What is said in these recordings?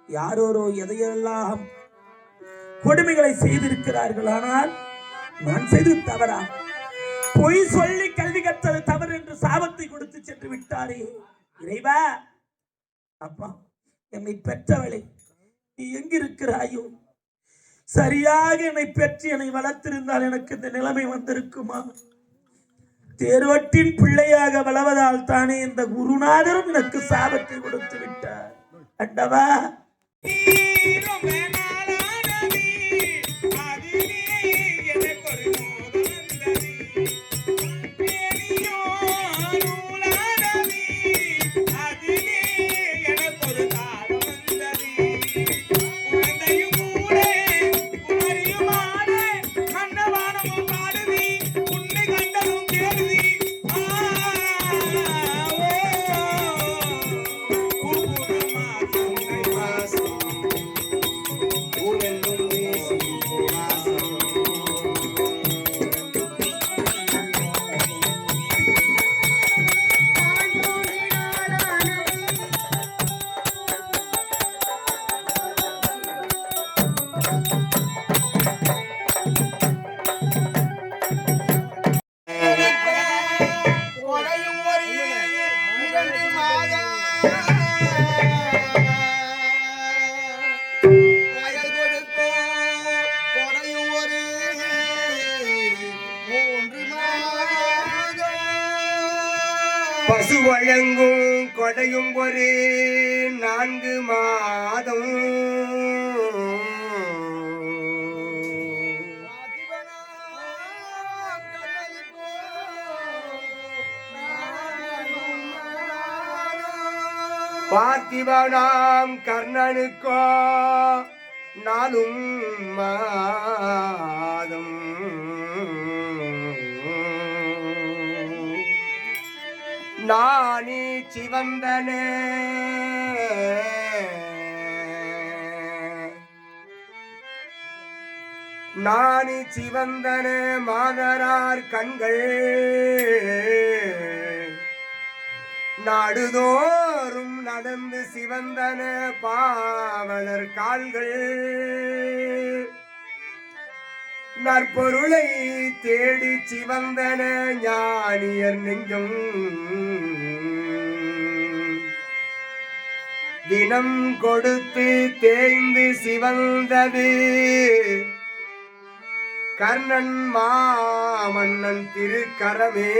யாரோரோ எதையெல்லாம் கொடுமைகளை செய்திருக்கிறார்கள். ஆனால் நான் செய்து தவறா? பொய் சொல்லி கல்வி கற்றது தவறு என்று சாபத்தை கொடுத்து சென்று விட்டாரே இறைவா. அப்பா, என்னை பெற்றவளை நீ எங்கிருக்கிறாயோ? சரியாக என்னை பெற்று என்னை வளர்த்திருந்தால் எனக்கு இந்த நிலைமை வந்திருக்குமா? தேரோட்டின் பிள்ளையாக வளவதால் தானே இந்த குருநாதரும் எனக்கு சாபத்தை கொடுத்து விட்டார். அண்டவா, பசு வழங்கும் கொடையும் ஒரு 4 மாதம் பார்த்திபனாம் கர்ணனுக்கோ 4 மாதம். நானி சிவந்தனே நானி சிவந்தனே மாதரார் கண்கள் நாடுதோறும் நடந்து சிவந்தன பாவலர் கால்கள் நற்பொருளை தேடி சிவந்தன ஞானியர் நெஞ்சம் தினம் கொடுத்து தேய்ந்து சிவந்தது கர்ணன் மாமன்னன் திருக்கரமே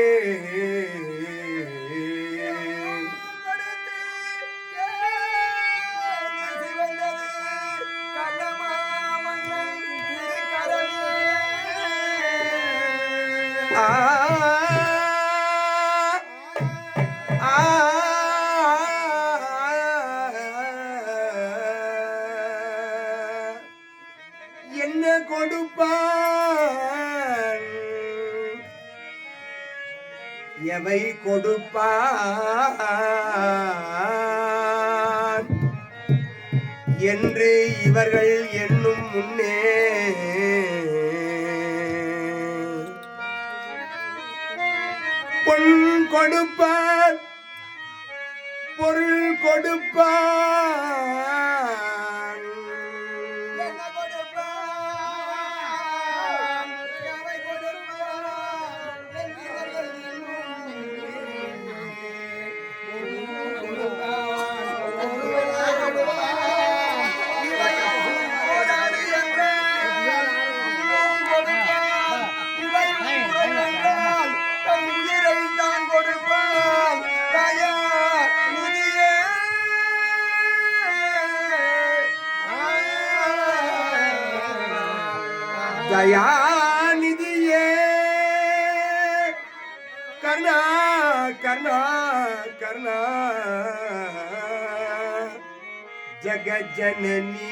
என்ன கொடுப்பான் எவை கொடுப்பான் என்று இவர்கள் எண்ணும் முன்னே பொன் கொடுப்பான் பொருள் கொடுப்பான் தயாநிதியே கர்ணா கர்ணா கர்ணா ஜகஜனனி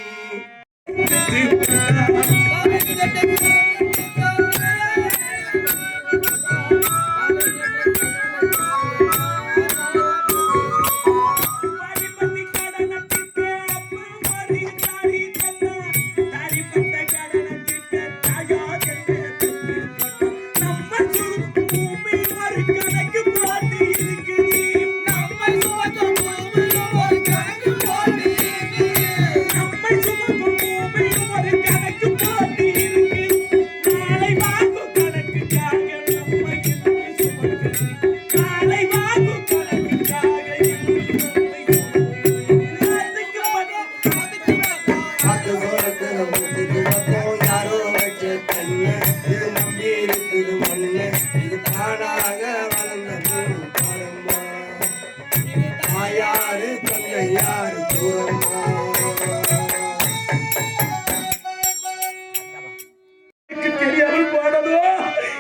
தெரியாமல் போனதோ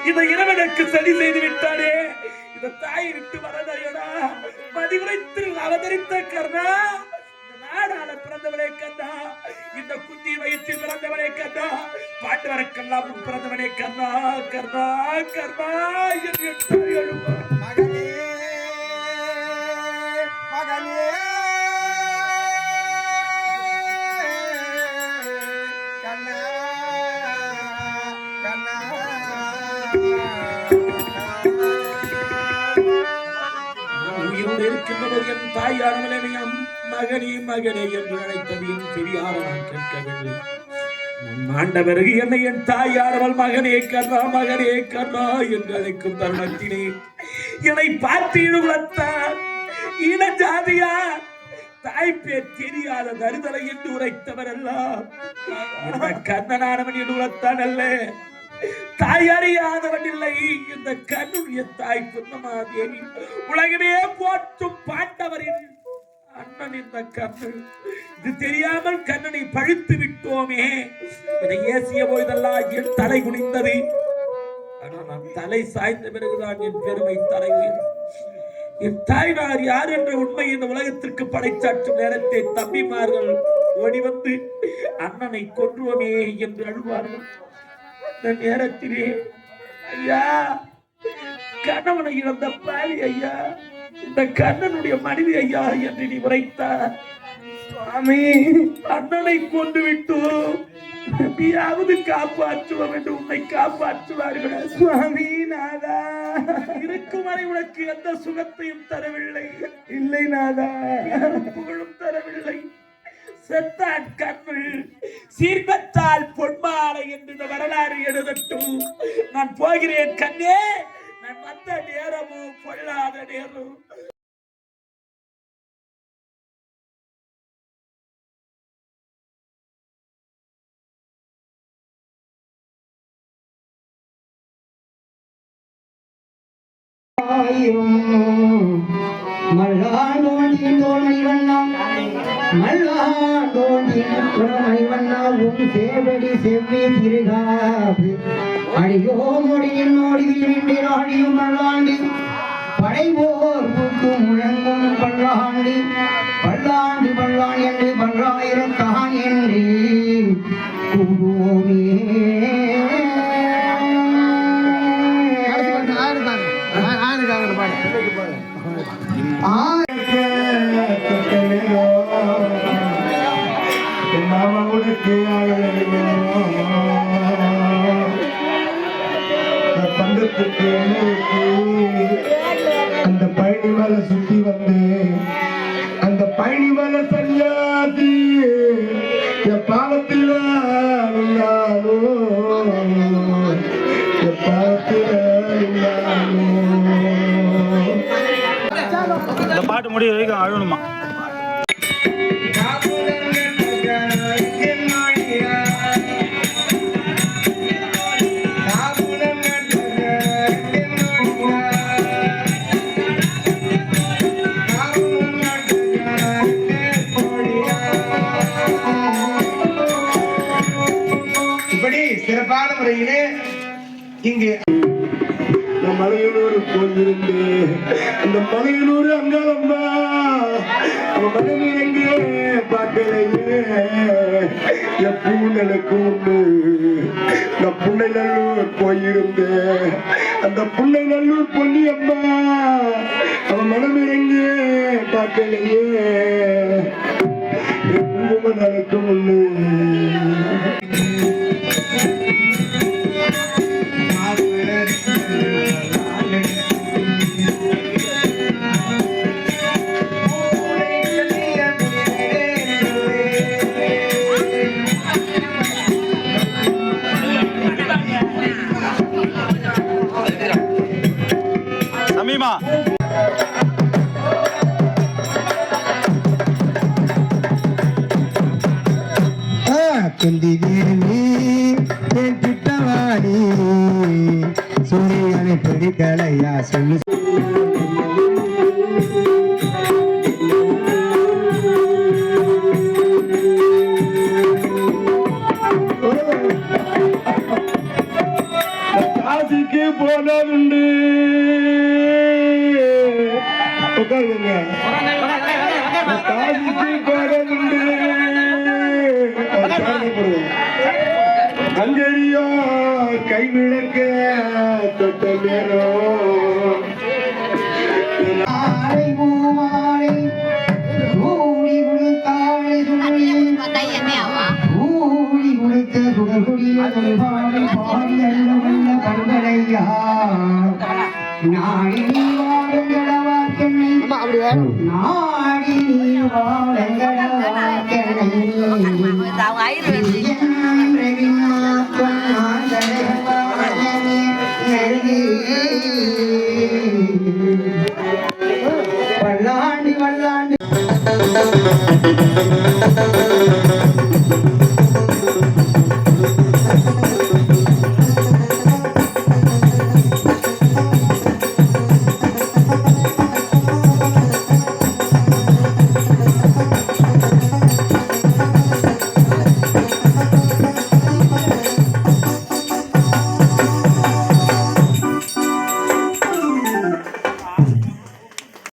இந்த இறைவனுக்கு சரி செய்து விட்டானே. இந்த தாயை விட்டு வரதையடா மதிகுறைத்து அவதரித்த கர்ணா, இந்த நாடால பிறந்தவனே கண்ணா, இந்த குந்தி வயிற்றில் பிறந்தவனே கண்ணா, பாண்டவருக்கெல்லாம் பிறந்தவனே கண்ணா கர்ணா கர்ணா என்று தாய் அழுவா. மகனே மகனே கண்ணா கண்ணா உயிரோடு இருக்கின்ற என் தாயானவளையும் மகனே மகனே என்று அழைத்தது என் பெரியார நான் கேட்கவில்லை. நான் ஆண்ட பிறகு என்னை என் தாயானவள் மகனே கர்ணா என்று அழைக்கும் தருணத்தினே என்னை பார்த்து இழுகுலத்தார் இன ஜாதியா தாய் பேர் தெரியாத தருதலை என்று உரைத்தவர் எல்லாம் கண்ணனானவன் என்று உரைத்தான் அல்ல. தாய் அறியாதவன் இல்லை. இந்த கண்ணுடைய தாய் புன்னமாதேவி உலகமே போற்றும் பாண்டவரின் அண்ணன் இந்த கண்ணு. இது தெரியாமல் கண்ணனை பழித்து விட்டோமே. இதை ஏசிய போதெல்லாம் என் தலை குனிந்தது. ஆனால் நான் தலை சாய்ந்த பிறகுதான் என் பெருமை தலை உயரும். என் தாய்னார் யார் என்ற உண்மை இந்த உலகத்திற்கு படைச்சாற்றும் நேரத்தை தம்பிமார்கள் ஓடி வந்து அண்ணனை கொன்றுவோமே என்று அழுவார்கள். அந்த நேரத்திலே ஐயா கணவனை இழந்த பாவி ஐயா, இந்த கண்ணனுடைய மனைவி ஐயா என்று நீ உரைத்தார். சுவாமி அண்ணனை கொண்டு விட்டு நீயாவது காப்பாற்றுவோம் என்று உன்னை காப்பாற்றுவார்கள். சுவாமி நாதா, இருக்கும் வரை உனக்கு எந்த சுகத்தையும் தரவில்லை. இல்லை நாதா, புகழும் தரவில்லை. செத்தான் கண்ணு சீர்பத்தால் பொன்மாலை என்று இந்த வரலாறு எழுதட்டும். நான் போகிறேன் கண்ணே. நான் வந்த நேரமும் பொல்லாத நேரம். ஆயிரும் மல்லாண்டோண்டி தோல்மை வண்ணம் மல்லாண்டோண்டி தோல்மை வண்ணாவும் சேவடி செவ்வி திருகாப்பு அடியோ மொழியின் நோடியில் விண்டிராடியும் பல்லாண்டி படைவோர் பூக்கும் முழங்கும் பல்லாண்டி பல்லாண்டு பல்லான் என்று பல்லாயிரத்தான் என்று கூறுவோமே பந்தத்துக்கு அந்த பழனி மலை சுத்தி வந்து அந்த பழனி மலை சன்னியாசி என் பாவத்தில் என் பாவத்தில் இந்த பாட்டு முடிய வரைக்கும் அழுவணுமா? இப்படி சிறப்பான முறையிலே இங்கே மலையனூர் போயிருந்து அந்த மலையனூர் அங்காளம்மா அவன் மனைவி எங்கே பார்க்கலையே என் பூண்டனுக்கு உண்டு நான் புன்னை நல்லூர் போயிருந்தேன் அந்த புன்னை நல்லூர் பொன்னி அம்மா அவன் மனைவி எங்கே பார்க்கலையே என் குங்குமனுக்கு உண்டு சமீமா குந்திவேலி என் கிட்டவாடி சூரியனை பிடிக்கலையா சொல்லி காசிக்கு போனதுண்டு உட்காருங்க காசிக்கு போனதுண்டு கங்கரியோ கைவிளக்க தொட்ட நேரம் ஆரை பூமாலை ஊடி உடுத்தாளை சுழி ஊடி உடுத்த சுடர்குடிய பாடி பாடி அல்ல உள்ள பண்பலையா நாடி நீ வாழுங்கடவாக்கென்னை நாடி நீ வாழுங்கடவாக்கென்னை என்றவின் மாற்றம் நான் தடவானே நெருங்கி